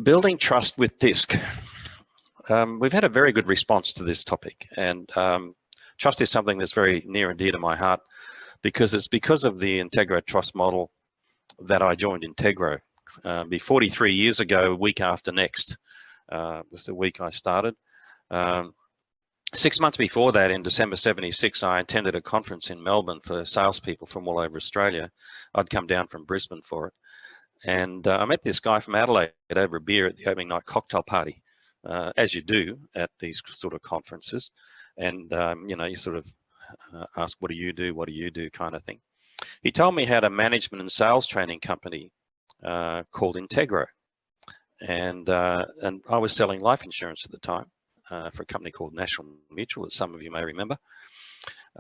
Building trust with DiSC. We've had a very good response to this topic, and trust is something that's very near and dear to my heart because it's because of the Integro trust model that I joined Integro. 43 years ago, week after next, was the week I started. 6 months before that, in December '76, I attended a conference in Melbourne for salespeople from all over Australia. I'd come down from Brisbane for it. And I met this guy from Adelaide over a beer at the opening night cocktail party, as you do at these sort of conferences. And, you know, you sort of ask, what do you do? What do you do? Kind of thing. He told me he had a management and sales training company called Integro. And I was selling life insurance at the time for a company called National Mutual, that some of you may remember.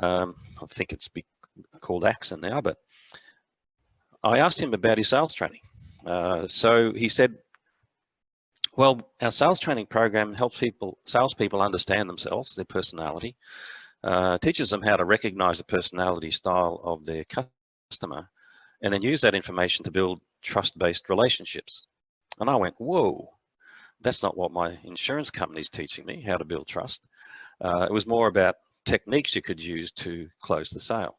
I think it's called AXA now, but I asked him about his sales training. So he said, well, our sales training program helps salespeople understand themselves, their personality, teaches them how to recognize the personality style of their customer, and then use that information to build trust-based relationships. And I went, whoa, that's not what my insurance company's teaching me, how to build trust. It was more about techniques you could use to close the sale.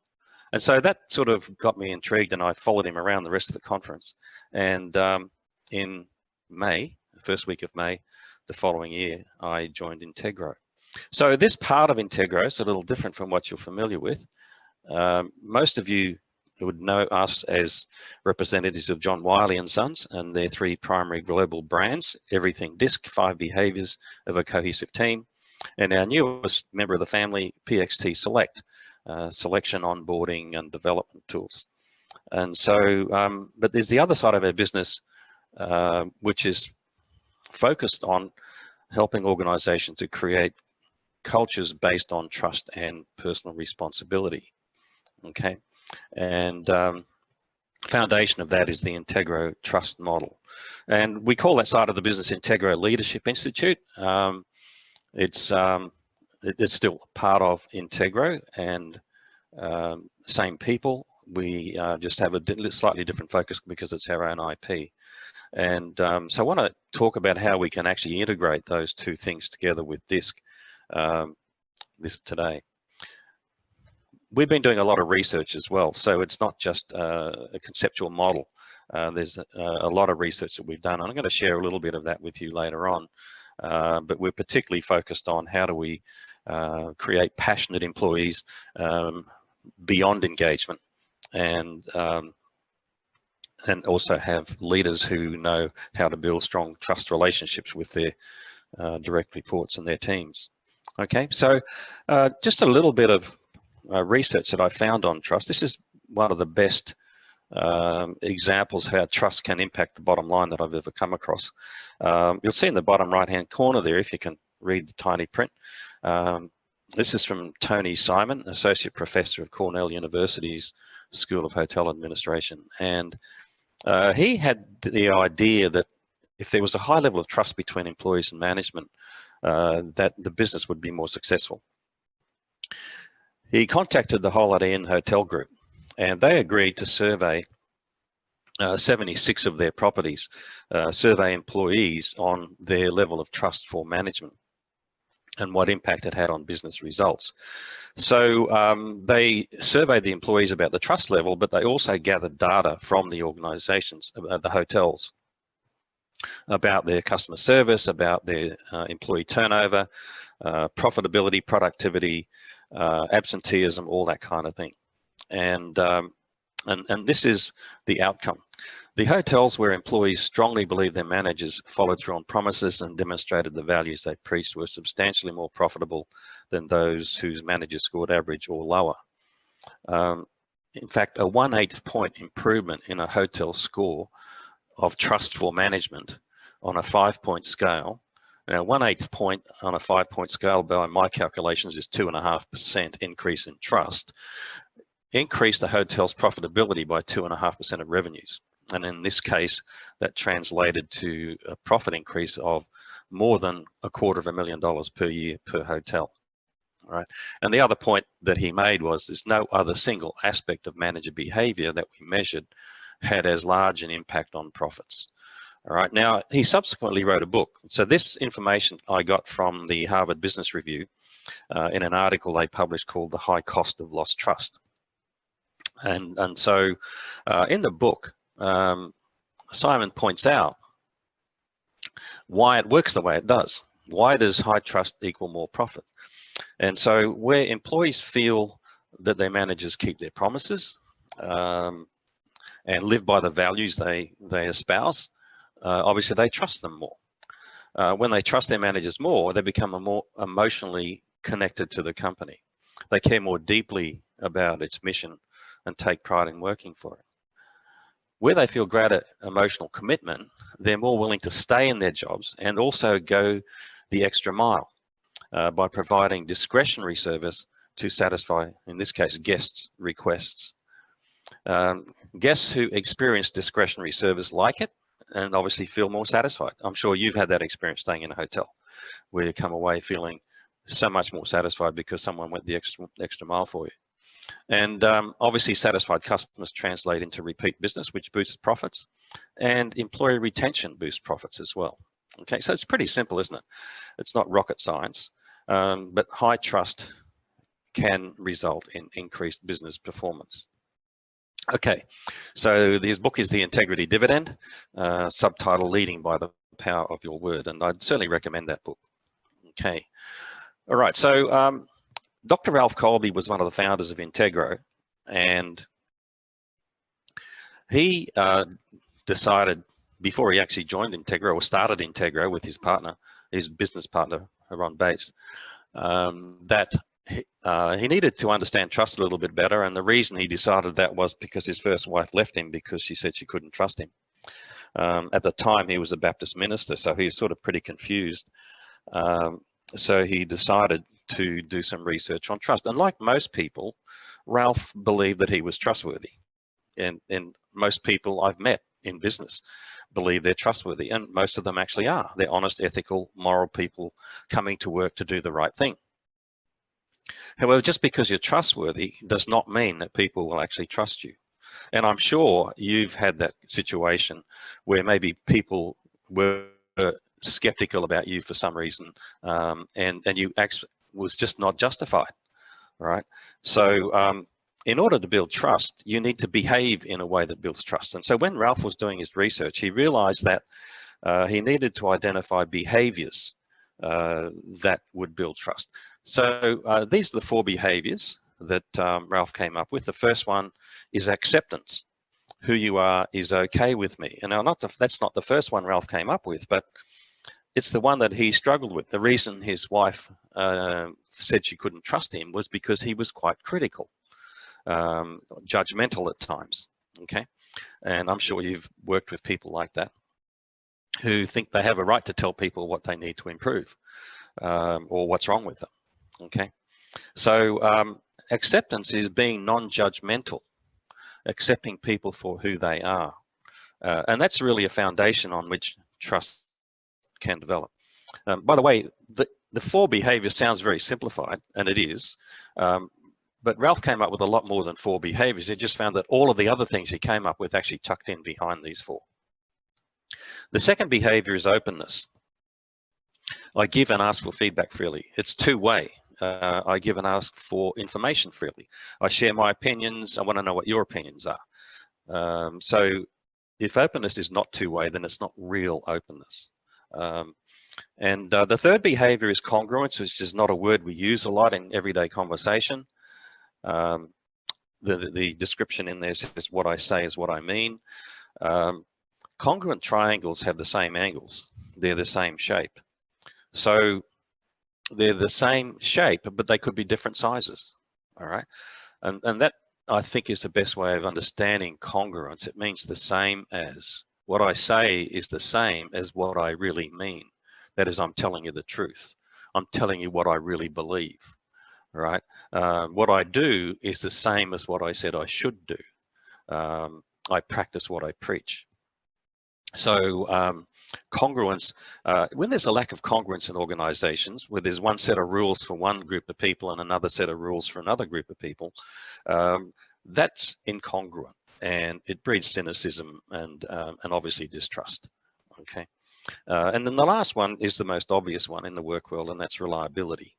And so that sort of got me intrigued, and I followed him around the rest of the conference. And in May, the first week of May, the following year, I joined Integro. So this part of Integro is a little different from what you're familiar with. Most of you would know us as representatives of John Wiley & Sons and their 3 primary global brands: Everything DiSC, 5 Behaviors of a Cohesive Team, and our newest member of the family, PXT Select. Selection, onboarding, and development tools. And so, but there's the other side of our business, which is focused on helping organizations to create cultures based on trust and personal responsibility. Okay, and foundation of that is the Integro trust model. And we call that side of the business Integro Leadership Institute. It's still part of Integro, and same people. We just have a slightly different focus because it's our own IP. And so I want to talk about how we can actually integrate those 2 things together with DiSC today. We've been doing a lot of research as well, so it's not just a conceptual model. There's a lot of research that we've done, and I'm going to share a little bit of that with you later on. But we're particularly focused on how do we create passionate employees beyond engagement, and also have leaders who know how to build strong trust relationships with their direct reports and their teams. Okay, so just a little bit of research that I found on trust. This is one of the best examples how trust can impact the bottom line that I've ever come across. You'll see in the bottom right hand corner there, if you can read the tiny print, this is from Tony Simon, Associate Professor of Cornell University's School of Hotel Administration. And he had the idea that if there was a high level of trust between employees and management, that the business would be more successful. He contacted the Holiday Inn Hotel Group, and they agreed to survey 76 of their properties, survey employees on their level of trust for management and what impact it had on business results. So they surveyed the employees about the trust level, but they also gathered data from the organizations, the hotels, about their customer service, about their employee turnover, profitability, productivity, absenteeism, all that kind of thing. And this is the outcome. The hotels where employees strongly believe their managers followed through on promises and demonstrated the values they preached were substantially more profitable than those whose managers scored average or lower. In fact, a 1/8 point improvement in a hotel score of trust for management on a 5-point scale. Now, 1/8 point on a 5-point scale, by my calculations, is 2.5% increase in trust. Increase the hotel's profitability by 2.5% of revenues. And in this case, that translated to a profit increase of more than $250,000 per year per hotel. All right. And the other point that he made was there's no other single aspect of manager behavior that we measured had as large an impact on profits. All right. Now, he subsequently wrote a book. So this information I got from the Harvard Business Review in an article they published called The High Cost of Lost Trust. And so in the book, Simon points out why it works the way it does. Why does high trust equal more profit? And so where employees feel that their managers keep their promises and live by the values they espouse, obviously they trust them more. When they trust their managers more, they become more emotionally connected to the company. They care more deeply about its mission and take pride in working for it. Where they feel greater emotional commitment, they're more willing to stay in their jobs and also go the extra mile by providing discretionary service to satisfy, in this case, guests' requests. Guests who experience discretionary service like it and obviously feel more satisfied. I'm sure you've had that experience staying in a hotel where you come away feeling so much more satisfied because someone went the extra mile for you. And obviously satisfied customers translate into repeat business, which boosts profits, and employee retention boosts profits as well. Okay, so it's pretty simple, isn't it? It's not rocket science, but high trust can result in increased business performance. Okay, so his book is The Integrity Dividend, subtitle Leading by the Power of Your Word, and I'd certainly recommend that book. Okay, all right, so Dr. Ralph Colby was one of the founders of Integro, and he decided before he actually joined Integro or started Integro with his partner, his business partner, Ron Bates, that he needed to understand trust a little bit better. And the reason he decided that was because his first wife left him because she said she couldn't trust him. At the time, he was a Baptist minister, so he was sort of pretty confused. So he decided to do some research on trust. And like most people, Ralph believed that he was trustworthy. And most people I've met in business believe they're trustworthy. And most of them actually are. They're honest, ethical, moral people coming to work to do the right thing. However, just because you're trustworthy does not mean that people will actually trust you. And I'm sure you've had that situation where maybe people were skeptical about you for some reason, and you actually was just not justified, right? So in order to build trust, you need to behave in a way that builds trust. And so when Ralph was doing his research, he realized that he needed to identify behaviors that would build trust. So these are the 4 behaviors that Ralph came up with. The first one is acceptance. Who you are is okay with me. And now that's not the first one Ralph came up with, but it's the one that he struggled with. The reason his wife said she couldn't trust him was because he was quite critical, judgmental at times, okay? And I'm sure you've worked with people like that who think they have a right to tell people what they need to improve or what's wrong with them, okay? So acceptance is being non-judgmental, accepting people for who they are. And that's really a foundation on which trust can develop. By the way, the 4 behaviors sounds very simplified, and it is, but Ralph came up with a lot more than 4 behaviors. He just found that all of the other things he came up with actually tucked in behind these 4. The second behavior is openness. I give and ask for feedback freely. It's two-way. I give and ask for information freely. I share my opinions. I want to know what your opinions are. So if openness is not two-way, then it's not real openness. And the third behavior is congruence, which is not a word we use a lot in everyday conversation. The description in there says what I say is what I mean. Congruent triangles have the same angles. They're the same shape. So they're the same shape, but they could be different sizes, all right? And that, I think, is the best way of understanding congruence. It means the same as, what I say is the same as what I really mean. That is, I'm telling you the truth. I'm telling you what I really believe, all right? What I do is the same as what I said I should do. I practice what I preach. So congruence, when there's a lack of congruence in organizations, where there's one set of rules for one group of people and another set of rules for another group of people, that's incongruent, and it breeds cynicism and obviously distrust. Okay. And then the last one is the most obvious one in the work world, and that's reliability.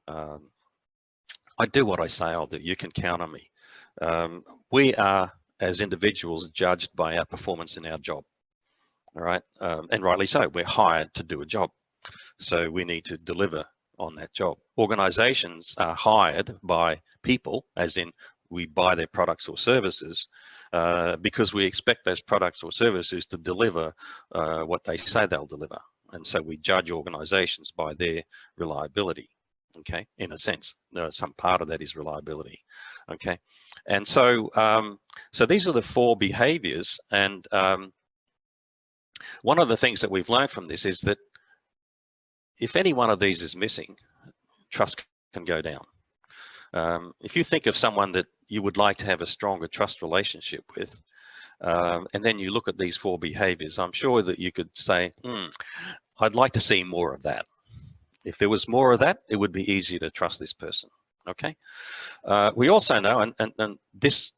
I do what I say I'll do. You can count on me. We are, as individuals, judged by our performance in our job. All right, and rightly so. We're hired to do a job, so we need to deliver on that job. Organizations are hired by people, as in we buy their products or services, because we expect those products or services to deliver what they say they'll deliver. And so we judge organizations by their reliability. Okay, in a sense, some part of that is reliability. Okay, and so so these are the 4 behaviors, and one of the things that we've learned from this is that if any one of these is missing, trust can go down. If you think of someone that you would like to have a stronger trust relationship with, and then you look at these 4 behaviors, I'm sure that you could say, I'd like to see more of that. If there was more of that, it would be easier to trust this person. Okay. We also know, and this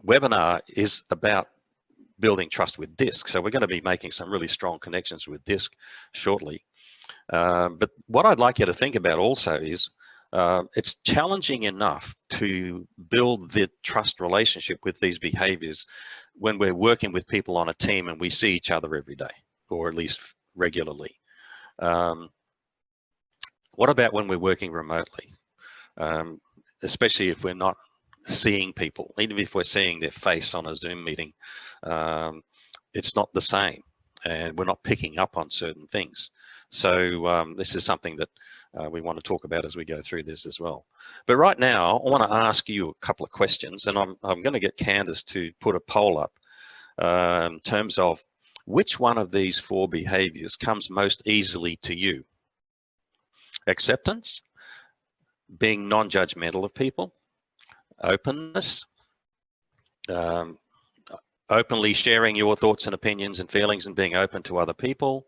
webinar is about building trust with DiSC. So we're going to be making some really strong connections with DiSC shortly. But what I'd like you to think about also is it's challenging enough to build the trust relationship with these behaviors when we're working with people on a team and we see each other every day, or at least regularly. What about when we're working remotely? Especially if we're not seeing people, even if we're seeing their face on a Zoom meeting, it's not the same, and we're not picking up on certain things. So this is something that we want to talk about as we go through this as well. But right now, I want to ask you a couple of questions, and I'm going to get Candace to put a poll up in terms of which one of these 4 behaviors comes most easily to you. Acceptance, being non-judgmental of people, openness, openly sharing your thoughts and opinions and feelings and being open to other people,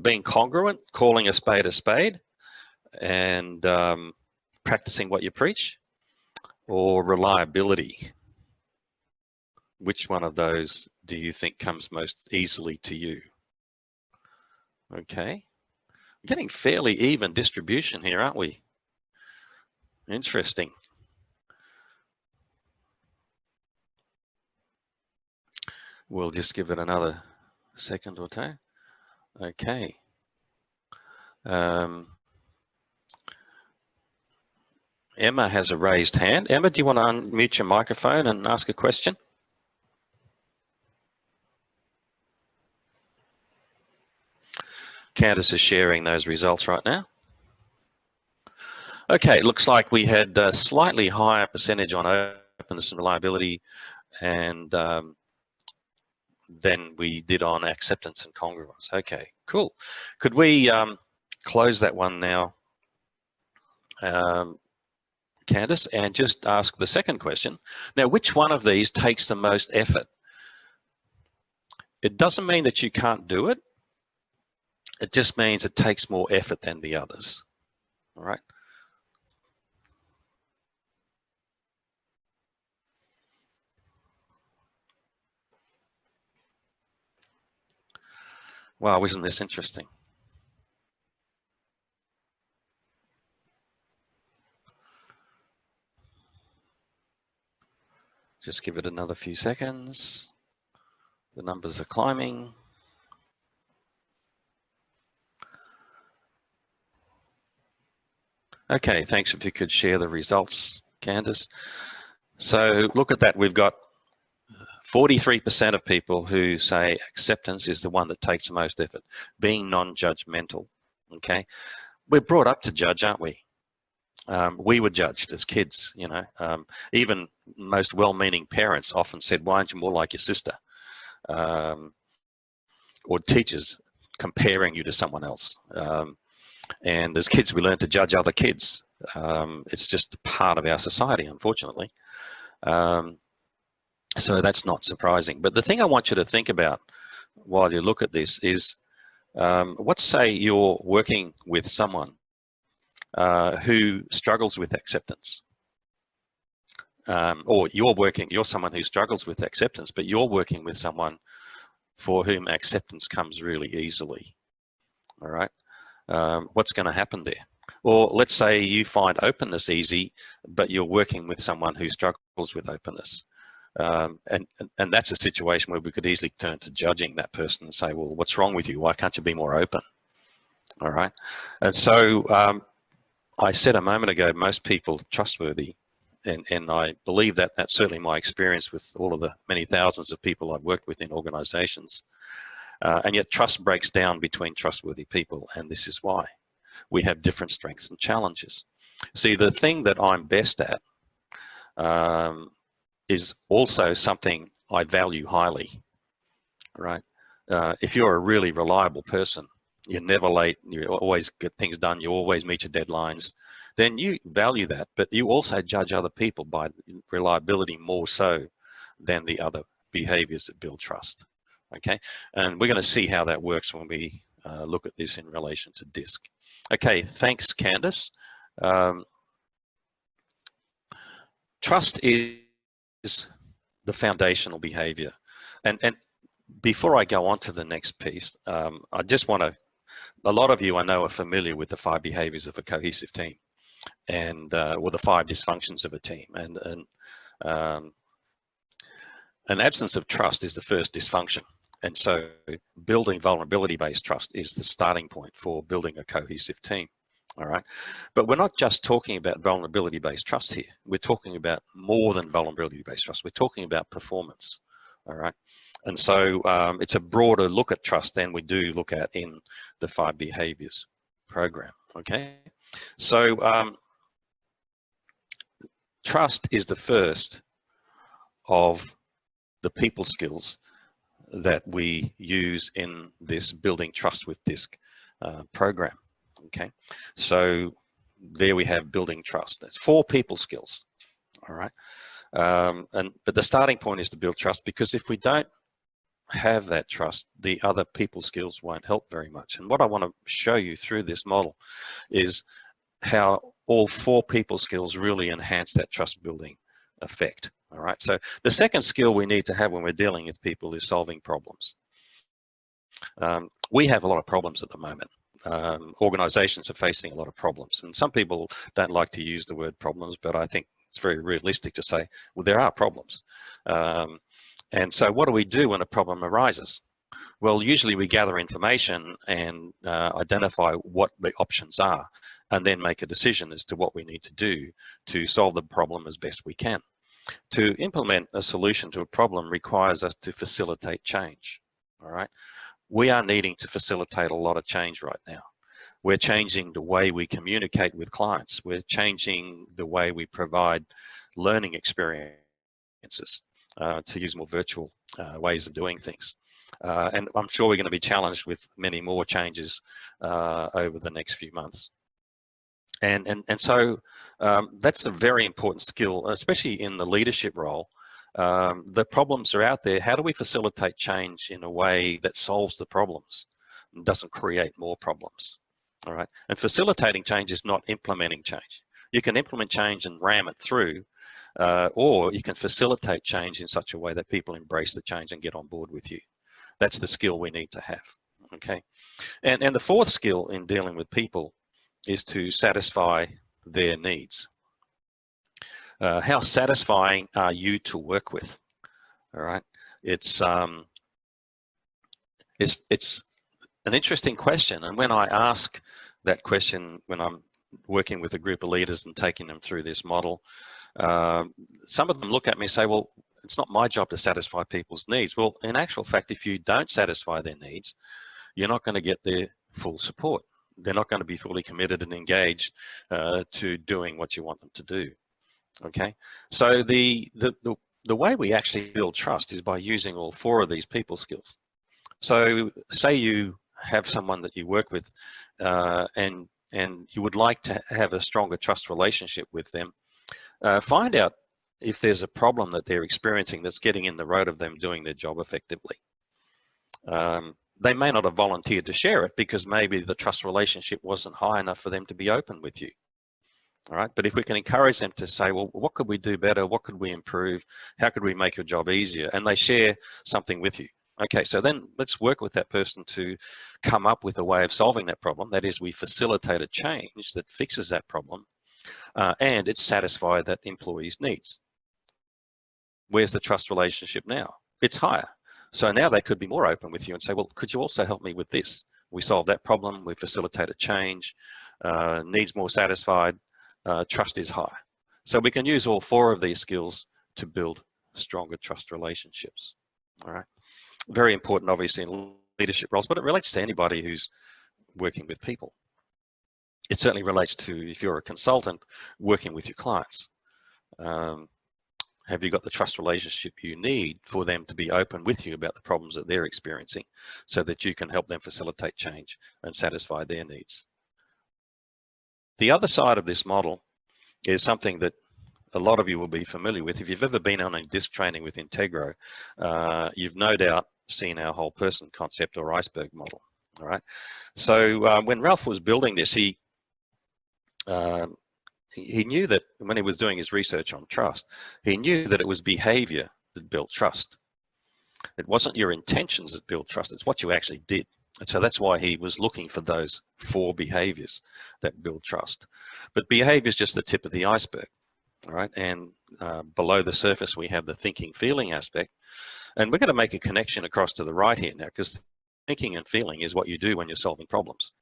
being congruent, calling a spade, and practicing what you preach, or reliability. Which one of those do you think comes most easily to you? Okay, we're getting fairly even distribution here, aren't we? Interesting. We'll just give it another second or 2. Okay. Emma has a raised hand. Emma, do you want to unmute your microphone and ask a question? Candace is sharing those results right now. Okay, it looks like we had a slightly higher percentage on openness and reliability, and than we did on acceptance and congruence. Okay, cool. Could we close that one now, Candace, and just ask the second question? Now, which one of these takes the most effort? It doesn't mean that you can't do it. It just means it takes more effort than the others. All right. Wow, isn't this interesting? Just give it another few seconds. The numbers are climbing. Okay, thanks if you could share the results, Candace. So look at that, we've got 43% of people who say acceptance is the one that takes the most effort, being non-judgmental, okay? We're brought up to judge, aren't we? We were judged as kids, you know. Even most well-meaning parents often said, why aren't you more like your sister? Or teachers comparing you to someone else. And as kids, we learn to judge other kids. It's just part of our society, unfortunately. So that's not surprising. But the thing I want you to think about while you look at this is, let's say you're working with someone who struggles with acceptance. or you're someone who struggles with acceptance, but you're working with someone for whom acceptance comes really easily. All right. What's going to happen there? Or let's say you find openness easy, but you're working with someone who struggles with openness. And that's a situation where we could easily turn to judging that person and say, well, what's wrong with you? Why can't you be more open? All right. And so I said a moment ago, most people are trustworthy. And I believe that that's certainly my experience with all of the many thousands of people I've worked with in organizations. And yet trust breaks down between trustworthy people. And this is why. We have different strengths and challenges. See, the thing that I'm best at is also something I value highly, right? If you're a really reliable person, you're never late, you always get things done, you always meet your deadlines, then you value that, but you also judge other people by reliability more so than the other behaviors that build trust, okay? And we're going to see how that works when we look at this in relation to DiSC. Okay, thanks, Candace. Trust is the foundational behavior. And before I go on to the next piece, I just want to, a lot of you I know are familiar with the 5 behaviors of a cohesive team and or the 5 dysfunctions of a team. And an absence of trust is the first dysfunction. And so building vulnerability-based trust is the starting point for building a cohesive team, all right? But we're not just talking about vulnerability-based trust here. We're talking about more than vulnerability-based trust. We're talking about performance, all right? And so it's a broader look at trust than we do look at in the 5 behaviors program, okay? So trust is the first of the people skills that we use in this Building Trust with DiSC program, okay? So there we have building trust. That's 4 people skills, all right? But the starting point is to build trust, because if we don't have that trust, the other people skills won't help very much. And what I want to show you through this model is how all 4 people skills really enhance that trust building effect. All right, so the second skill we need to have when we're dealing with people is solving problems. We have a lot of problems at the moment. Organizations are facing a lot of problems, and some people don't like to use the word problems, but I think it's very realistic to say, well, there are problems. And so what do we do when a problem arises? Well, usually we gather information and identify what the options are, and then make a decision as to what we need to do to solve the problem as best we can. To implement a solution to a problem requires us to facilitate change, all right? We are needing to facilitate a lot of change right now. We're changing the way we communicate with clients. We're changing the way we provide learning experiences to use more virtual ways of doing things. And I'm sure we're going to be challenged with many more changes over the next few months. And so that's a very important skill, especially in the leadership role. The problems are out there. How do we facilitate change in a way that solves the problems and doesn't create more problems? All right. And facilitating change is not implementing change. You can implement change and ram it through, or you can facilitate change in such a way that people embrace the change and get on board with you. That's the skill we need to have. Okay. And the 4th skill in dealing with people is to satisfy their needs. How satisfying are you to work with? All right, it's an interesting question, and when I ask that question when I'm working with a group of leaders and taking them through this model, some of them look at me and say, well, it's not my job to satisfy people's needs. Well, in actual fact, if you don't satisfy their needs, you're not going to get their full support. They're not going to be fully committed and engaged to doing what you want them to do. Okay, so the way we actually build trust is by using all 4 of these people skills. So say you have someone that you work with and you would like to have a stronger trust relationship with them. Find out if there's a problem that they're experiencing that's getting in the road of them doing their job effectively. They may not have volunteered to share it because maybe the trust relationship wasn't high enough for them to be open with you. All right, but if we can encourage them to say, well, what could we do better? What could we improve? How could we make your job easier? And they share something with you. Okay, so then let's work with that person to come up with a way of solving that problem. That is, we facilitate a change that fixes that problem, and it's satisfied that employee's needs. Where's the trust relationship now? It's higher. So now they could be more open with you and say, well, could you also help me with this? We solve that problem, we facilitate a change, needs more satisfied, trust is high. So we can use all four of these skills to build stronger trust relationships. All right. Very important, obviously, in leadership roles, but it relates to anybody who's working with people. It certainly relates to, if you're a consultant, working with your clients. Have you got the trust relationship you need for them to be open with you about the problems that they're experiencing so that you can help them facilitate change and satisfy their needs? The other side of this model is something that a lot of you will be familiar with. If you've ever been on a DiSC training with Integro, you've no doubt seen our whole person concept or iceberg model. All right. So when Ralph was building this, he knew that when he was doing his research on trust, he knew that it was behavior that built trust. It wasn't your intentions that built trust, it's what you actually did. And so that's why he was looking for those 4 behaviors that build trust. But behavior is just the tip of the iceberg, all right? And below the surface, we have the thinking, feeling aspect. And we're going to make a connection across to the right here now, because thinking and feeling is what you do when you're solving problems.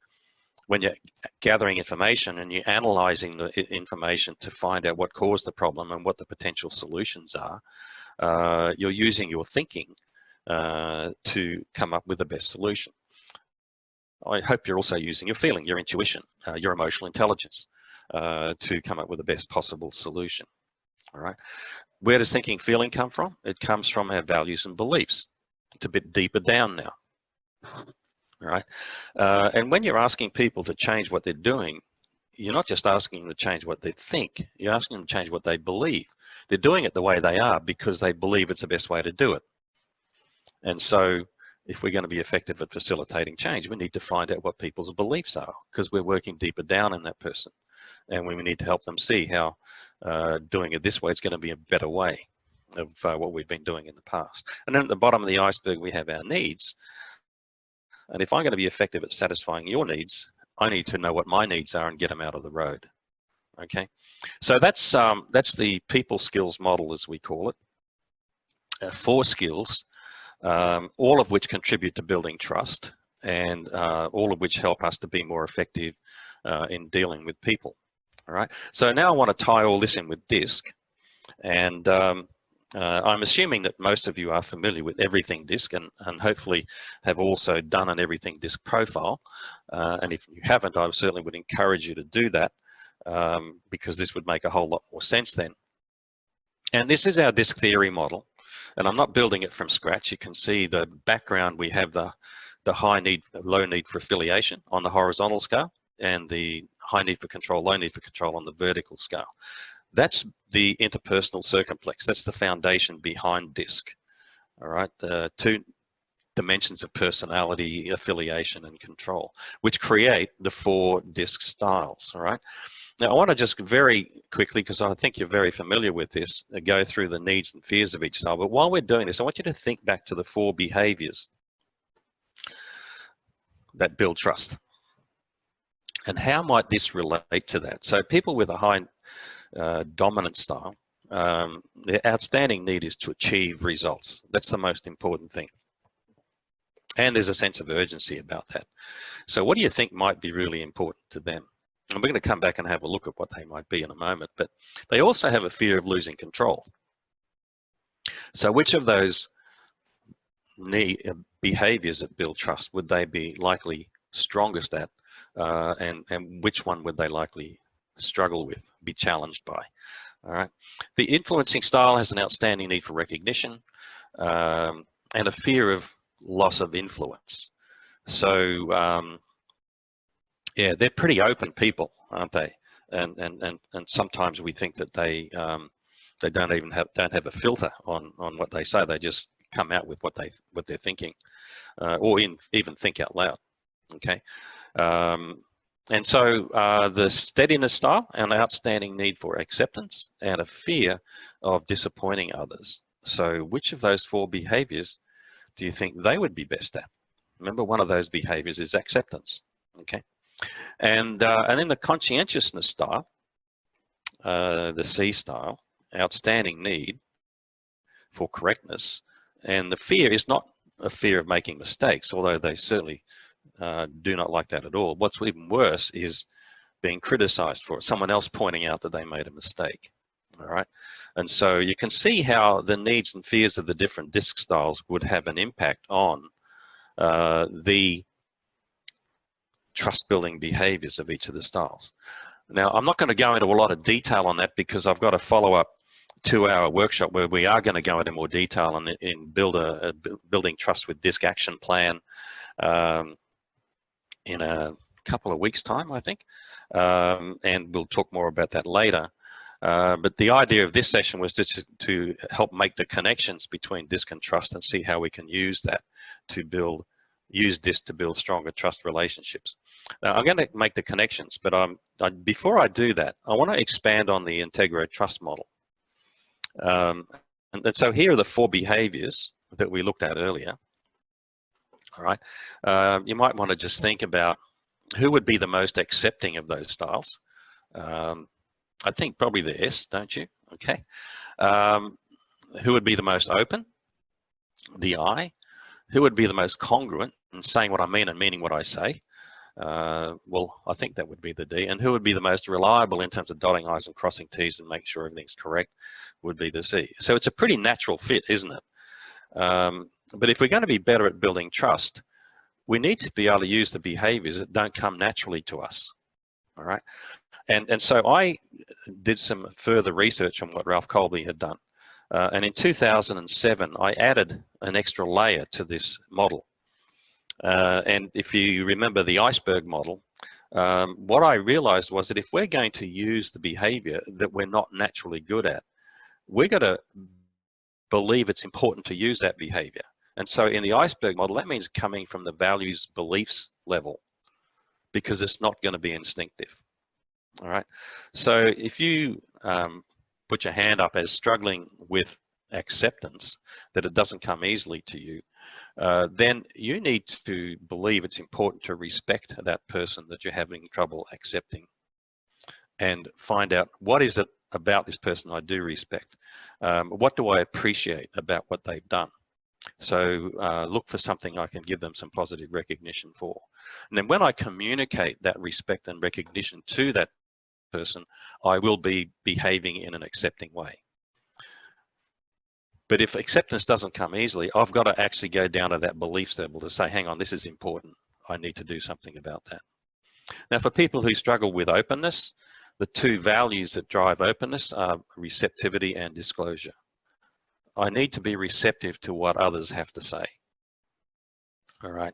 When you're gathering information and you're analyzing the information to find out what caused the problem and what the potential solutions are, you're using your thinking to come up with the best solution. I hope you're also using your feeling, your intuition, your emotional intelligence to come up with the best possible solution. All right. Where does thinking, feeling come from? It comes from our values and beliefs. It's a bit deeper down now. All right. And when you're asking people to change what they're doing, you're not just asking them to change what they think, you're asking them to change what they believe. They're doing it the way they are because they believe it's the best way to do it. And so if we're going to be effective at facilitating change, we need to find out what people's beliefs are, because we're working deeper down in that person. And we need to help them see how doing it this way is going to be a better way of what we've been doing in the past. And then at the bottom of the iceberg, we have our needs. And if I'm going to be effective at satisfying your needs, I need to know what my needs are and get them out of the road. Okay, so that's the people skills model, as we call it. 4 skills, all of which contribute to building trust, and all of which help us to be more effective in dealing with people. All right. So now I want to tie all this in with DiSC, and I'm assuming that most of you are familiar with everything DiSC, and hopefully have also done an everything DiSC profile. And if you haven't, I certainly would encourage you to do that, because this would make a whole lot more sense then. And this is our DiSC theory model, and I'm not building it from scratch. You can see the background. We have the high need, low need for affiliation on the horizontal scale, and the high need for control, low need for control on the vertical scale. That's the interpersonal circumplex. That's the foundation behind DiSC. All right, the 2 dimensions of personality, affiliation, and control, which create the 4 DiSC styles. All right. Now, I want to just very quickly, because I think you're very familiar with this, go through the needs and fears of each style. But while we're doing this, I want you to think back to the 4 behaviors that build trust. And how might this relate to that? So people with a high dominant style, their outstanding need is to achieve results. That's the most important thing. And there's a sense of urgency about that. So what do you think might be really important to them? And we're going to come back and have a look at what they might be in a moment, but they also have a fear of losing control. So which of those behaviors that build trust would they be likely strongest at, and which one would they likely struggle with, be challenged by? All right. The influencing style has an outstanding need for recognition and a fear of loss of influence. So yeah, they're pretty open people, aren't they? And sometimes we think that they don't have a filter on what they say. They just come out with what they're thinking, or even think out loud. Okay. And so the steadiness style, an outstanding need for acceptance, and a fear of disappointing others. So which of those four behaviors do you think they would be best at? Remember, one of those behaviors is acceptance. Okay. And then the conscientiousness style, the C style, outstanding need for correctness. And the fear is not a fear of making mistakes, although they certainly do not like that at all. What's even worse is being criticized for it, someone else pointing out that they made a mistake. All right. And so you can see how the needs and fears of the different DiSC styles would have an impact on the trust building behaviors of each of the styles. Now, I'm not going to go into a lot of detail on that because I've got a follow-up 2-hour workshop where we are going to go into more detail and building trust with DiSC action plan in a couple of weeks' time, I think. And we'll talk more about that later. But the idea of this session was just to help make the connections between DiSC and trust and see how we can use that to use DiSC to build stronger trust relationships. Now, I'm going to make the connections, but before I do that, I want to expand on the Integro trust model. And so here are the four behaviors that we looked at earlier. All right. You might want to just think about who would be the most accepting of those styles. I think probably the S, don't you? Okay. Who would be the most open? The I. Who would be the most congruent in saying what I mean and meaning what I say? Well, I think that would be the D. And who would be the most reliable in terms of dotting I's and crossing T's and making sure everything's correct would be the C. So it's a pretty natural fit, isn't it? But if we're going to be better at building trust, we need to be able to use the behaviors that don't come naturally to us. All right. And so I did some further research on what Ralph Colby had done. And in 2007, I added an extra layer to this model. And if you remember the iceberg model, what I realized was that if we're going to use the behavior that we're not naturally good at, we're going to believe it's important to use that behavior. And so in the iceberg model, that means coming from the values beliefs level, because it's not going to be instinctive. All right. So if you put your hand up as struggling with acceptance, that it doesn't come easily to you, then you need to believe it's important to respect that person that you're having trouble accepting and find out, what is it about this person I do respect? What do I appreciate about what they've done? So look for something I can give them some positive recognition for. And then when I communicate that respect and recognition to that person, I will be behaving in an accepting way. But if acceptance doesn't come easily, I've got to actually go down to that belief level to say, hang on, this is important. I need to do something about that. Now, for people who struggle with openness, the two values that drive openness are receptivity and disclosure. I need to be receptive to what others have to say. All right.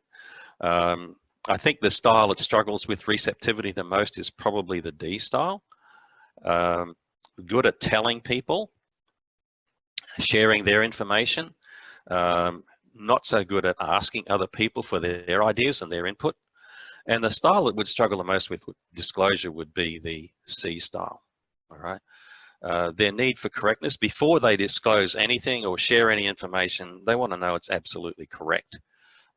I think the style that struggles with receptivity the most is probably the D style. Good at telling people, sharing their information, not so good at asking other people for their ideas and their input. And the style that would struggle the most with disclosure would be the C style. All right. Their need for correctness, before they disclose anything or share any information, they want to know it's absolutely correct.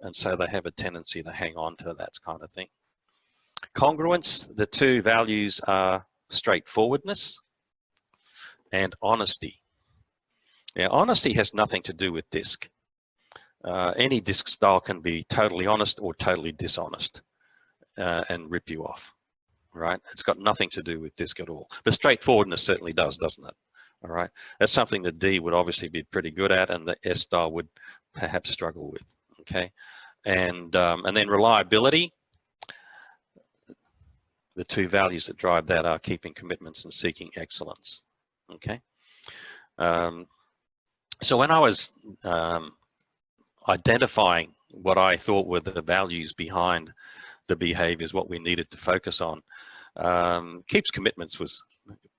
And so they have a tendency to hang on to that kind of thing. Congruence, the two values are straightforwardness and honesty. Now, honesty has nothing to do with DiSC. Any DiSC style can be totally honest or totally dishonest and rip you off, right? It's got nothing to do with DiSC at all. But straightforwardness certainly does, doesn't it? All right. That's something that D would obviously be pretty good at, and the S style would perhaps struggle with. Okay. And then reliability. The two values that drive that are keeping commitments and seeking excellence. Okay. So when I was identifying what I thought were the values behind the behaviors, what we needed to focus on, keeps commitments was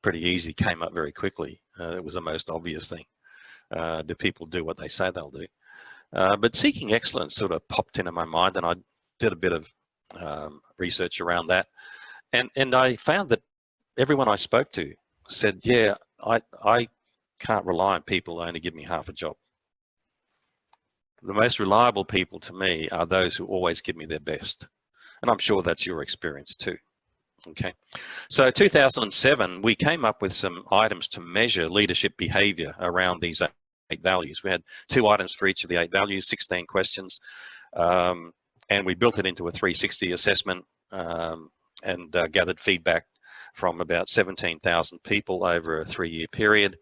pretty easy, came up very quickly. It was the most obvious thing. Do people do what they say they'll do? But seeking excellence sort of popped into my mind, and I did a bit of research around that. And I found that everyone I spoke to said, yeah, I can't rely on people who only give me half a job. The most reliable people to me are those who always give me their best. And I'm sure that's your experience too. Okay. So 2007, we came up with some items to measure leadership behavior around these 8 values. We had 2 items for each of the 8 values, 16 questions, and we built it into a 360 assessment and gathered feedback from about 17,000 people over a 3-year period.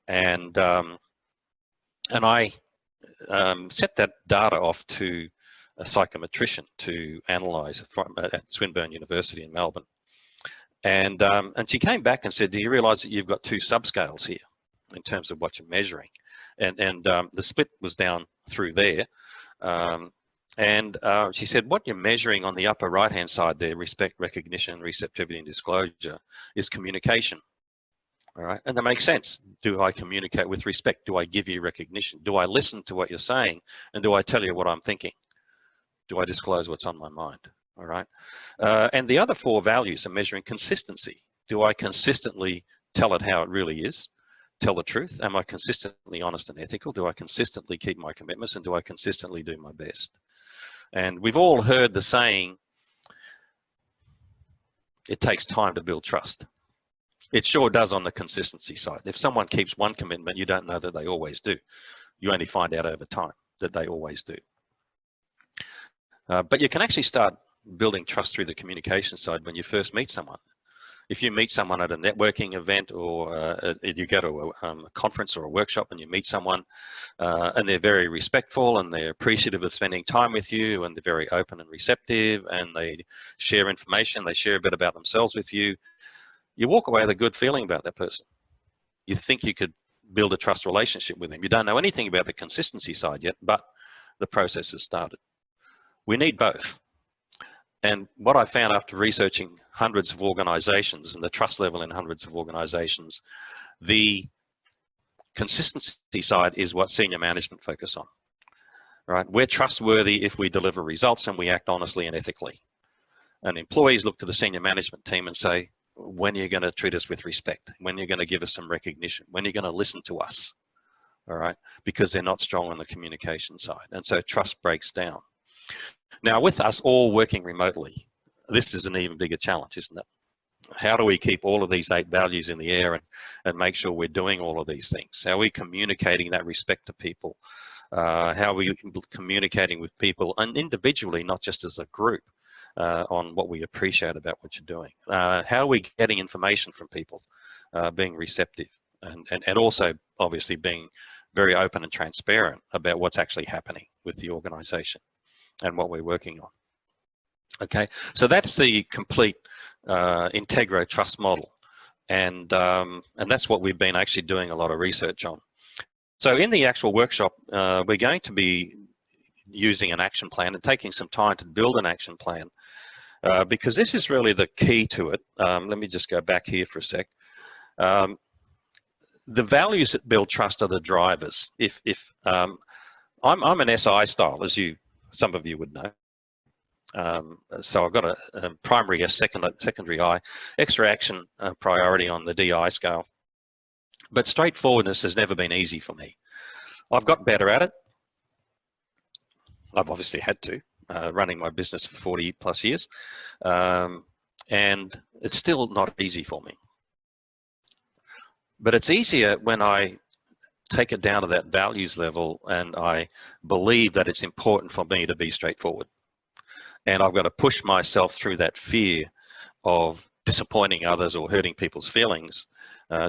And I set that data off to a psychometrician to analyse at Swinburne University in Melbourne. And she came back and said, do you realise that you've got 2 subscales here in terms of what you're measuring? And the split was down through there. She said, what you're measuring on the upper right-hand side there, respect, recognition, receptivity, and disclosure, is communication. All right, and that makes sense. Do I communicate with respect? Do I give you recognition? Do I listen to what you're saying? And do I tell you what I'm thinking? Do I disclose what's on my mind? All right. And the other 4 values are measuring consistency. Do I consistently tell it how it really is? Tell the truth? Am I consistently honest and ethical? Do I consistently keep my commitments? And do I consistently do my best? And we've all heard the saying, it takes time to build trust. It sure does on the consistency side. If someone keeps one commitment, you don't know that they always do. You only find out over time that they always do. But you can actually start building trust through the communication side when you first meet someone. If you meet someone at a networking event, or you go to a conference or a workshop and you meet someone and they're very respectful and they're appreciative of spending time with you and they're very open and receptive and they share information, they share a bit about themselves with you, you walk away with a good feeling about that person. You think you could build a trust relationship with them. You don't know anything about the consistency side yet, but the process has started. We need both. And what I found after researching hundreds of organizations and the trust level in hundreds of organizations, the consistency side is what senior management focus on, right? We're trustworthy if we deliver results and we act honestly and ethically. And employees look to the senior management team and say, when are you going to treat us with respect? When are you going to give us some recognition? When are you going to listen to us? All right, because they're not strong on the communication side. And so trust breaks down. Now, with us all working remotely, this is an even bigger challenge, isn't it? How do we keep all of these 8 values in the air and make sure we're doing all of these things? How are we communicating that respect to people? How are we communicating with people and individually, not just as a group, on what we appreciate about what you're doing? How are we getting information from people, being receptive and also obviously being very open and transparent about what's actually happening with the organization and what we're working on. Okay, so that's the complete Integro trust model, and that's what we've been actually doing a lot of research on. So in the actual workshop, we're going to be using an action plan and taking some time to build an action plan, because this is really the key to it. Let me just go back here for a sec. The values that build trust are the drivers. I'm an SI style, as some of you would know. So I've got a primary S, secondary I, extra action priority on the DI scale. But straightforwardness has never been easy for me. I've got better at it. I've obviously had to, running my business for 40 plus years. And it's still not easy for me. But it's easier when I take it down to that values level and I believe that it's important for me to be straightforward. And I've got to push myself through that fear of disappointing others or hurting people's feelings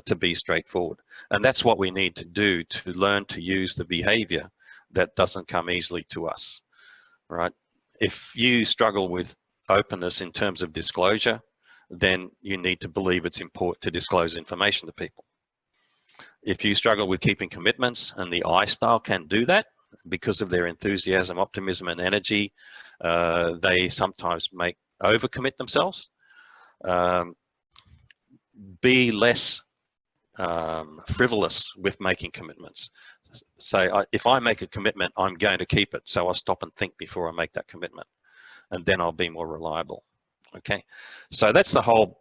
to be straightforward. And that's what we need to do to learn to use the behavior that doesn't come easily to us, right? If you struggle with openness in terms of disclosure, then you need to believe it's important to disclose information to people. If you struggle with keeping commitments, and the I style can do that because of their enthusiasm, optimism, and energy, they sometimes overcommit themselves. Be less frivolous with making commitments. Say, if I make a commitment, I'm going to keep it, so I'll stop and think before I make that commitment, and then I'll be more reliable. Okay, so that's the whole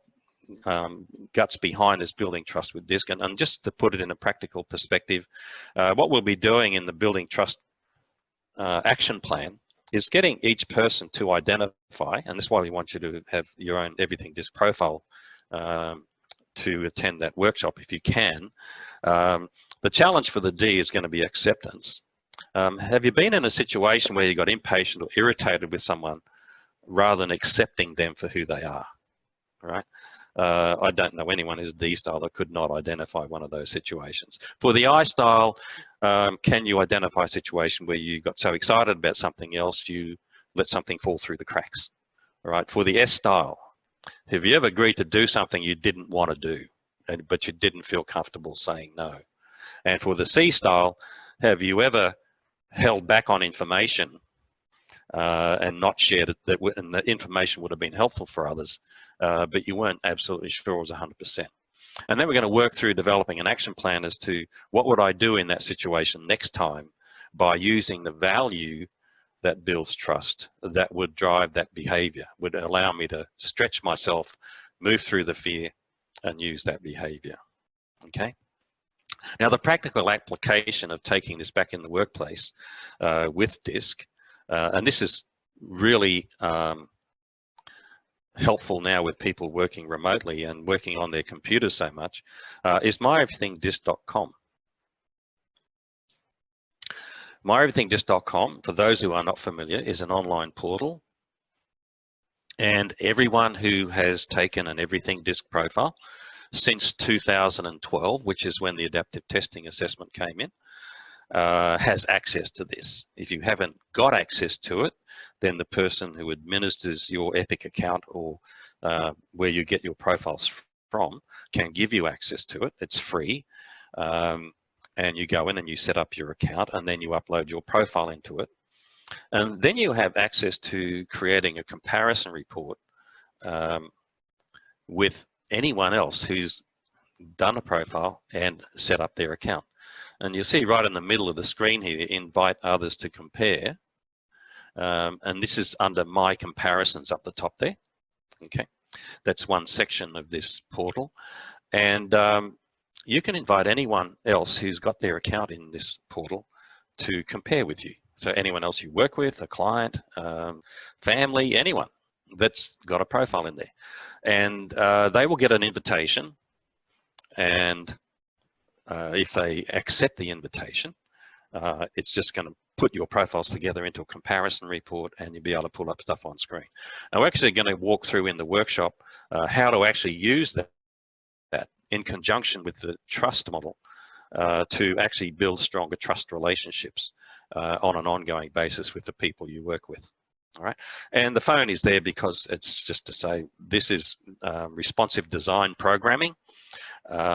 guts behind is building trust with DiSC. And just to put it in a practical perspective, what we'll be doing in the building trust action plan is getting each person to identify, and that's why we want you to have your own Everything DiSC profile to attend that workshop if you can. The challenge for the D is going to be acceptance. Have you been in a situation where you got impatient or irritated with someone rather than accepting them for who they are, right? I don't know anyone who's D style that could not identify one of those situations. For the I style, can you identify a situation where you got so excited about something else, you let something fall through the cracks, all right? For the S style, have you ever agreed to do something you didn't want to do, but you didn't feel comfortable saying no? And for the C style, have you ever held back on information and not shared it, and the information would have been helpful for others, but you weren't absolutely sure it was 100%. And then we're going to work through developing an action plan as to what would I do in that situation next time by using the value that builds trust, that would drive that behavior, would allow me to stretch myself, move through the fear, and use that behavior, okay? Now, the practical application of taking this back in the workplace with DiSC, and this is really helpful now with people working remotely and working on their computers so much, is myeverythingdisc.com. Myeverythingdisc.com, for those who are not familiar, is an online portal, and everyone who has taken an Everything DiSC profile since 2012, which is when the adaptive testing assessment came in, has access to this. If you haven't got access to it, then the person who administers your Epic account or where you get your profiles from can give you access to it. It's free. And you go in and you set up your account, and then you upload your profile into it. And then you have access to creating a comparison report with anyone else who's done a profile and set up their account. And you'll see right in the middle of the screen here, invite others to compare. And this is under My Comparisons up the top there. Okay, that's one section of this portal. And you can invite anyone else who's got their account in this portal to compare with you. So anyone else you work with, a client, family, anyone that's got a profile in there. And they will get an invitation, and if they accept the invitation, it's just going to put your profiles together into a comparison report, and you'll be able to pull up stuff on screen. Now, we're actually going to walk through in the workshop how to actually use that in conjunction with the trust model to actually build stronger trust relationships on an ongoing basis with the people you work with. All right, and the phone is there because it's just to say this is responsive design programming,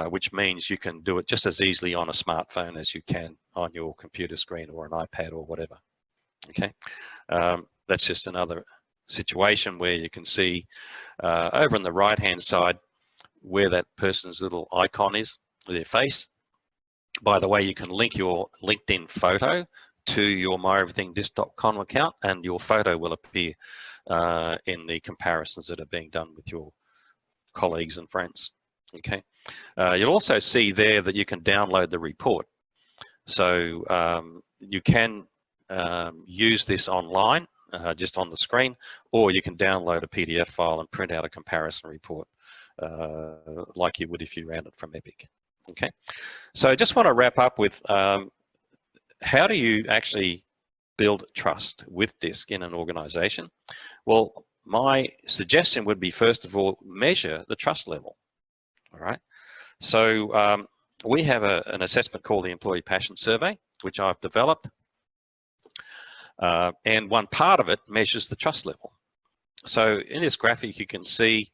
which means you can do it just as easily on a smartphone as you can on your computer screen or an iPad or whatever. Okay, that's just another situation where you can see over on the right hand side where that person's little icon is with their face. By the way, you can link your LinkedIn photo to your myeverythingdisc.com account, and your photo will appear in the comparisons that are being done with your colleagues and friends. Okay, you'll also see there that you can download the report. So you can use this online, just on the screen, or you can download a PDF file and print out a comparison report like you would if you ran it from Epic. Okay, so I just want to wrap up with how do you actually build trust with DiSC in an organization? Well, my suggestion would be, first of all, measure the trust level. All right, so we have an assessment called the Employee Passion Survey, which I've developed, and one part of it measures the trust level. So in this graphic, you can see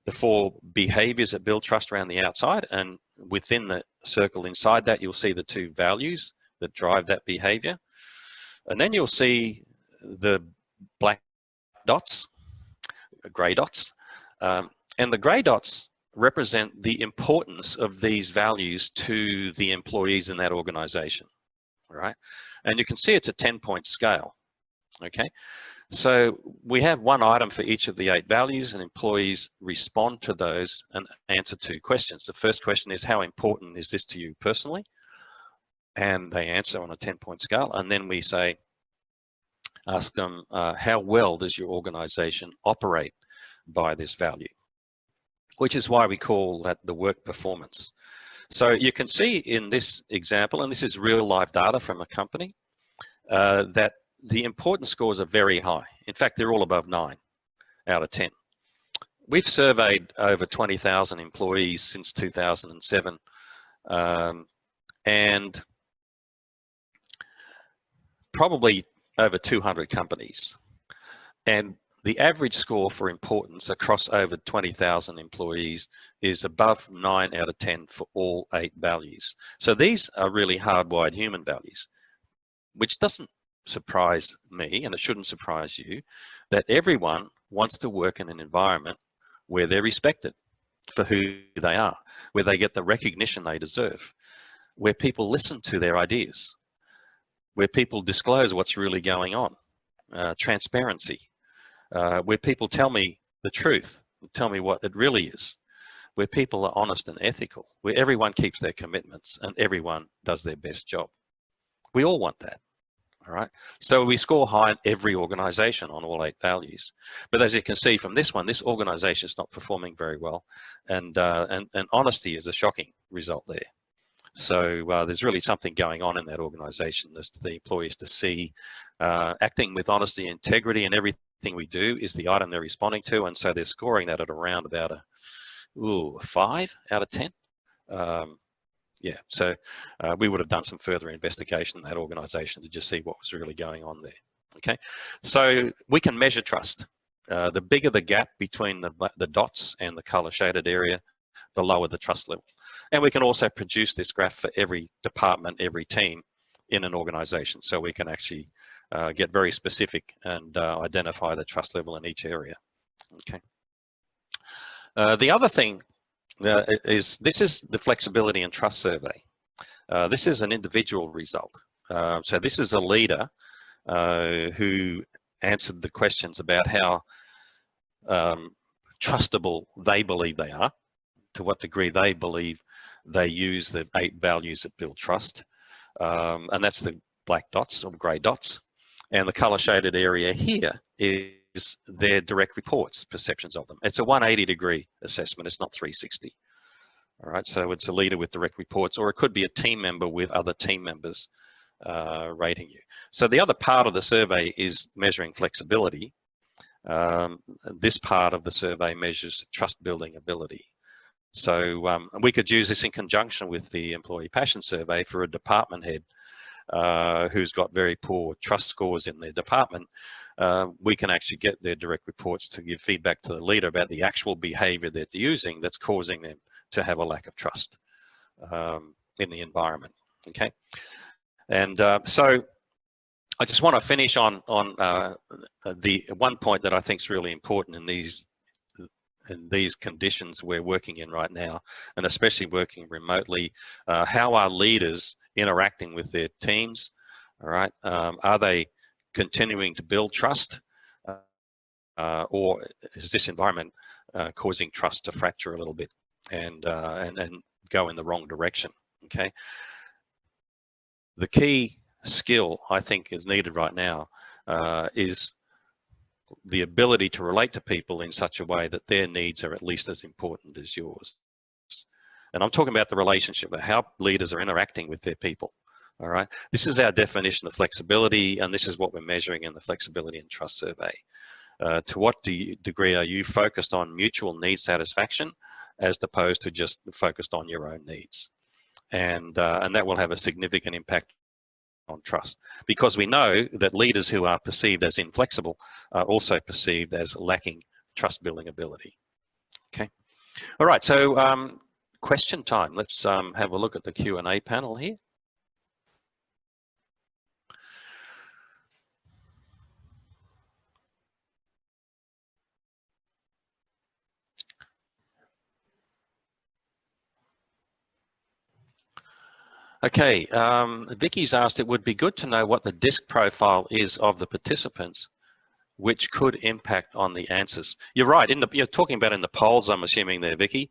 the 4 behaviors that build trust around the outside, and within the circle inside that, you'll see the 2 values that drive that behavior. And then you'll see the black dots, gray dots, and the gray dots represent the importance of these values to the employees in that organization, all right? And you can see it's a 10-point scale, okay? So we have one item for each of the 8 values, and employees respond to those and answer 2 questions. The first question is, how important is this to you personally? And they answer on a 10-point scale. And then we say, ask them, how well does your organization operate by this value? Which is why we call that the work performance. So you can see in this example, and this is real life data from a company, that the importance scores are very high. In fact, they're all above 9 out of 10. We've surveyed over 20,000 employees since 2007, and probably over 200 companies. And the average score for importance across over 20,000 employees is above 9 out of 10 for all 8 values. So these are really hardwired human values, which doesn't surprise me, and it shouldn't surprise you, that everyone wants to work in an environment where they're respected for who they are, where they get the recognition they deserve, where people listen to their ideas, where people disclose what's really going on, transparency, where people tell me the truth, tell me what it really is, where people are honest and ethical, where everyone keeps their commitments and everyone does their best job. We all want that. All right, so we score high in every organization on all 8 values. But as you can see from this one, this organization is not performing very well, and honesty is a shocking result there. So there's really something going on in that organization. There's the employees to see acting with honesty, integrity, and everything we do is the item they're responding to, and so they're scoring that at around about a 5 out of 10. Yeah, so we would have done some further investigation in that organization to just see what was really going on there. Okay, so we can measure trust. The bigger the gap between the dots and the color shaded area, the lower the trust level. And we can also produce this graph for every department, every team in an organization. So we can actually get very specific and identify the trust level in each area. Okay. The other thing this is the flexibility and trust survey. This is an individual result. So this is a leader who answered the questions about how trustable they believe they are, to what degree they believe they use the 8 values that build trust. And that's the black dots or gray dots. And the color shaded area here is their direct reports, perceptions of them. It's a 180-degree assessment, it's not 360. All right, so it's a leader with direct reports, or it could be a team member with other team members rating you. So the other part of the survey is measuring flexibility. This part of the survey measures trust building ability. So we could use this in conjunction with the employee passion survey for a department head who's got very poor trust scores in their department. We can actually get their direct reports to give feedback to the leader about the actual behavior they're using that's causing them to have a lack of trust in the environment. Okay, and so I just want to finish on the one point that I think is really important in these conditions we're working in right now, and especially working remotely. How are leaders interacting with their teams? All right, are they continuing to build trust, or is this environment causing trust to fracture a little bit and go in the wrong direction? Okay, the key skill I think is needed right now is the ability to relate to people in such a way that their needs are at least as important as yours. And I'm talking about the relationship, how leaders are interacting with their people. All right, this is our definition of flexibility, and this is what we're measuring in the flexibility and trust survey. To what degree are you focused on mutual need satisfaction as opposed to just focused on your own needs? And that will have a significant impact on trust, because we know that leaders who are perceived as inflexible are also perceived as lacking trust building ability. Okay, all right, so question time. Let's have a look at the Q&A panel here. Okay, Vicky's asked, it would be good to know what the DiSC profile is of the participants which could impact on the answers. You're right. You're talking about in the polls, I'm assuming there, Vicky.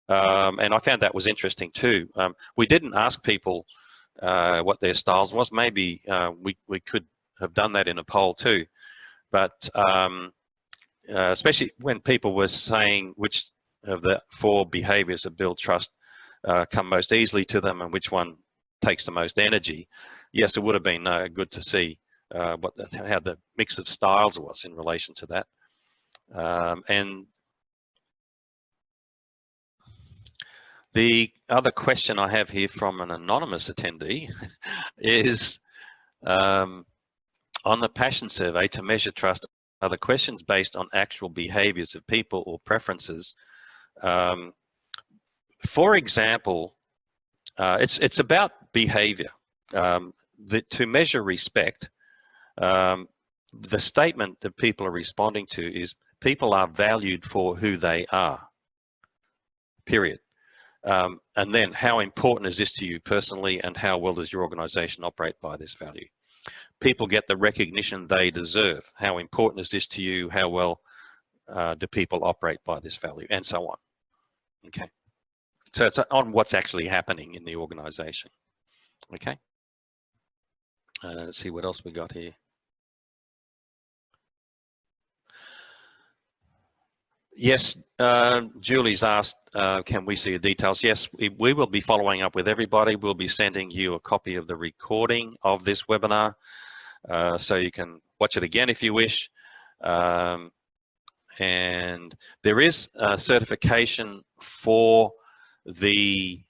And I found that was interesting too. We didn't ask people what their styles was. Maybe we could have done that in a poll too. But especially when people were saying which of the 4 behaviors that build trust come most easily to them and which one takes the most energy. Yes, it would have been good to see how the mix of styles was in relation to that. And the other question I have here from an anonymous attendee is, on the passion survey to measure trust, are the questions based on actual behaviors of people or preferences? For example, it's about behavior. To measure respect, the statement that people are responding to is people are valued for who they are, period. And then how important is this to you personally, and how well does your organization operate by this value? People get the recognition they deserve. How important is this to you? How well do people operate by this value, and so on. Okay, so it's on what's actually happening in the organization. Okay, let's see what else we got here. Yes, Julie's asked, can we see the details? Yes, we will be following up with everybody. We'll be sending you a copy of the recording of this webinar, so you can watch it again if you wish. And there is a certification for the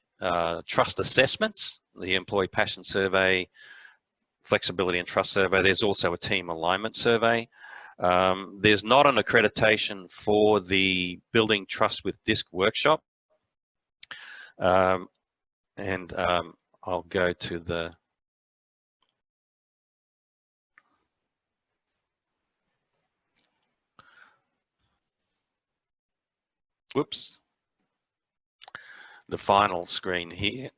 trust assessments, the employee passion survey, flexibility and trust survey. There's also a team alignment survey. There's not an accreditation for the Building Trust with DiSC workshop. I'll go to the whoops, the final screen here.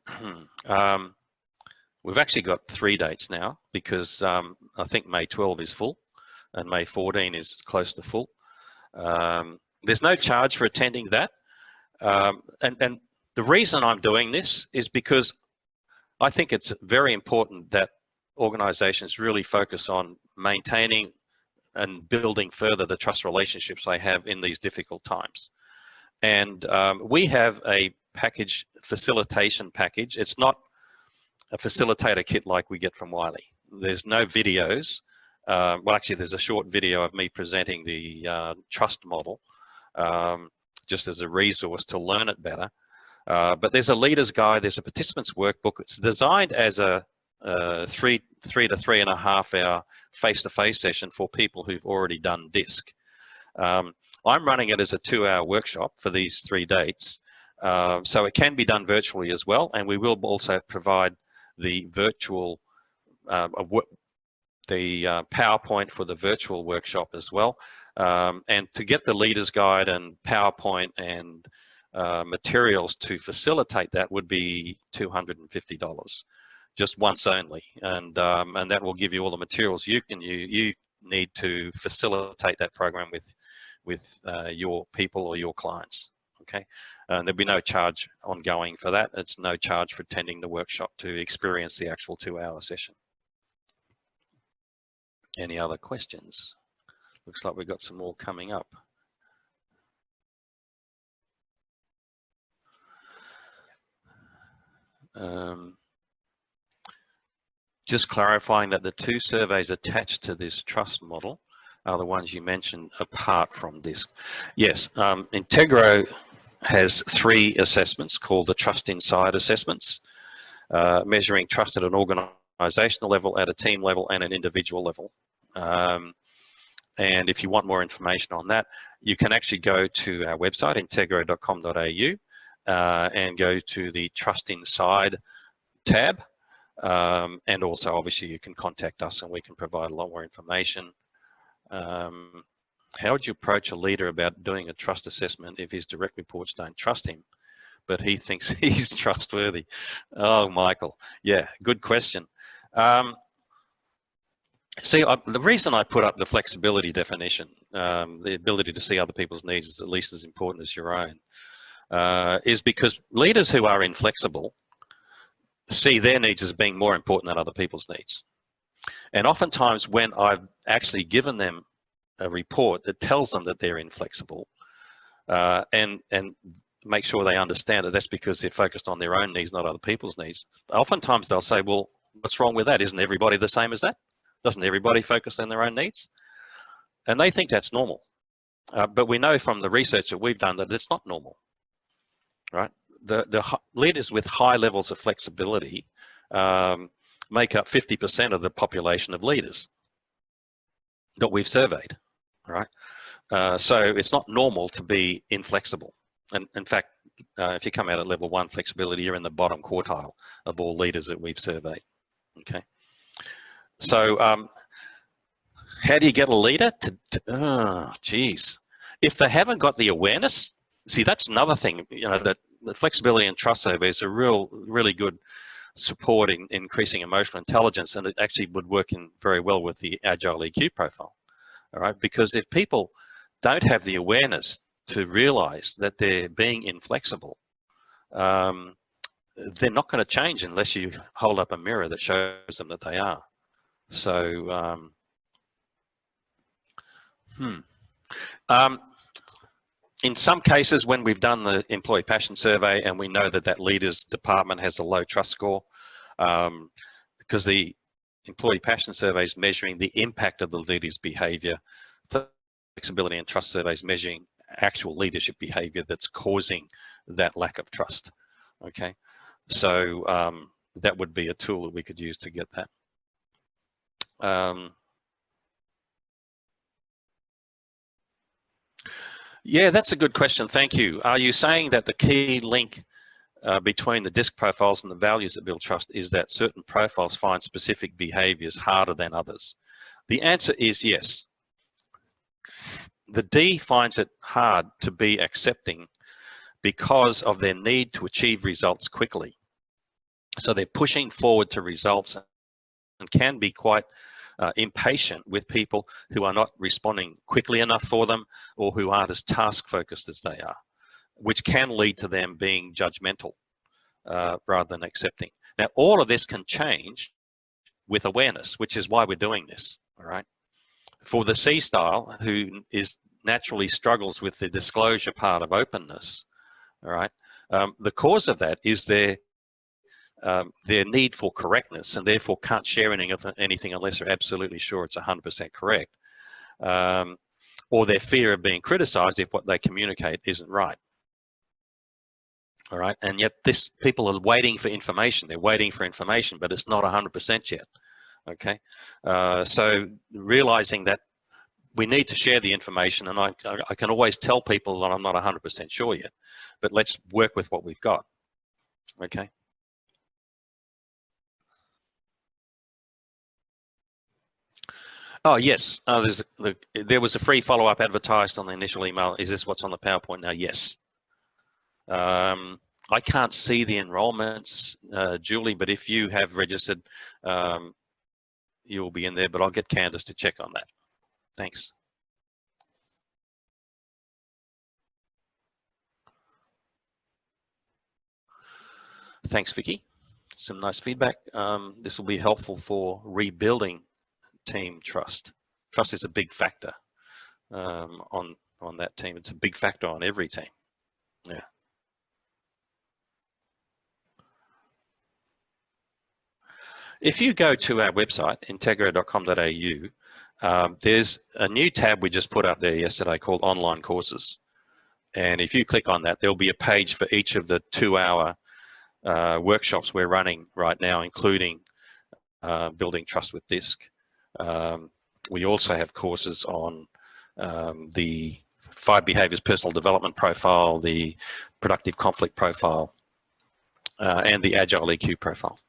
We've actually got 3 dates now because I think May 12 is full and May 14 is close to full. There's no charge for attending that. And the reason I'm doing this is because I think it's very important that organizations really focus on maintaining and building further the trust relationships they have in these difficult times. And we have a package, facilitation package. It's not a facilitator kit like we get from Wiley. There's no videos. Well, actually, there's a short video of me presenting the trust model just as a resource to learn it better. But there's a leader's guide, there's a participant's workbook. It's designed as a 3 to 3.5 hour face-to-face session for people who've already done DiSC. I'm running it as a 2-hour workshop for these 3 dates. So it can be done virtually as well. And we will also provide the virtual, PowerPoint for the virtual workshop as well. And to get the leader's guide and PowerPoint and materials to facilitate that would be $250, just once only. And that will give you all the materials you need to facilitate that program with your people or your clients. Okay, there'll be no charge ongoing for that. It's no charge for attending the workshop to experience the actual 2-hour session. Any other questions? Looks like we've got some more coming up. Just clarifying that the 2 surveys attached to this trust model are the ones you mentioned apart from DiSC. Yes, Integro has 3 assessments called the Trust Inside assessments, measuring trust at an organizational level, at a team level, and an individual level. And if you want more information on that, you can actually go to our website, integro.com.au, and go to the Trust Inside tab. And also, obviously, you can contact us and we can provide a lot more information. How would you approach a leader about doing a trust assessment if his direct reports don't trust him, but he thinks he's trustworthy? Oh, Michael, yeah, good question. See, the reason I put up the flexibility definition, the ability to see other people's needs is at least as important as your own, is because leaders who are inflexible see their needs as being more important than other people's needs. And oftentimes when I've actually given them a report that tells them that they're inflexible, and make sure they understand that that's because they're focused on their own needs, not other people's needs, oftentimes they'll say, well, what's wrong with that? Isn't everybody the same as that? Doesn't everybody focus on their own needs? And they think that's normal. But we know from the research that we've done that it's not normal, right? The leaders with high levels of flexibility make up 50% of the population of leaders that we've surveyed, right? So it's not normal to be inflexible. And in fact, if you come out at level 1 flexibility, you're in the bottom quartile of all leaders that we've surveyed, okay? So how do you get a leader to oh, geez. If they haven't got the awareness, see, that's another thing, you know, that the flexibility and trust surveys are really good support in increasing emotional intelligence, and it actually would work in very well with the Agile EQ profile, all right? Because if people don't have the awareness to realize that they're being inflexible, they're not going to change unless you hold up a mirror that shows them that they are. So, in some cases, when we've done the employee passion survey and we know that that leader's department has a low trust score, because the employee passion survey is measuring the impact of the leader's behavior, flexibility and trust surveys measuring actual leadership behavior that's causing that lack of trust, okay? So that would be a tool that we could use to get that. Yeah, that's a good question. Thank you. Are you saying that the key link between the DiSC profiles and the values that build trust is that certain profiles find specific behaviors harder than others? The answer is yes. The D finds it hard to be accepting because of their need to achieve results quickly. So they're pushing forward to results and can be quite impatient with people who are not responding quickly enough for them or who aren't as task focused as they are, which can lead to them being judgmental rather than accepting. Now, all of this can change with awareness, which is why we're doing this, all right? For the C style, who naturally struggles with the disclosure part of openness, all right, the cause of that is their need for correctness, and therefore can't share anything unless they're absolutely sure it's 100% correct, or their fear of being criticized if what they communicate isn't right. All right, and yet people are waiting for information. They're waiting for information, but it's not 100% yet. Okay, so realizing that we need to share the information, and I can always tell people that I'm not 100% sure yet, but let's work with what we've got. Okay. Oh, yes. There was a free follow-up advertised on the initial email. Is this what's on the PowerPoint now? Yes. I can't see the enrollments, Julie, but if you have registered, you'll be in there, but I'll get Candace to check on that. Thanks. Thanks, Vicky. Some nice feedback. This will be helpful for rebuilding team trust. Trust is a big factor on that team. It's a big factor on every team. Yeah. If you go to our website, integra.com.au, there's a new tab we just put up there yesterday called Online Courses. And if you click on that, there'll be a page for each of the 2-hour workshops we're running right now, including Building Trust with DiSC. We also have courses on the 5 behaviors personal development profile, the productive conflict profile, and the Agile EQ profile.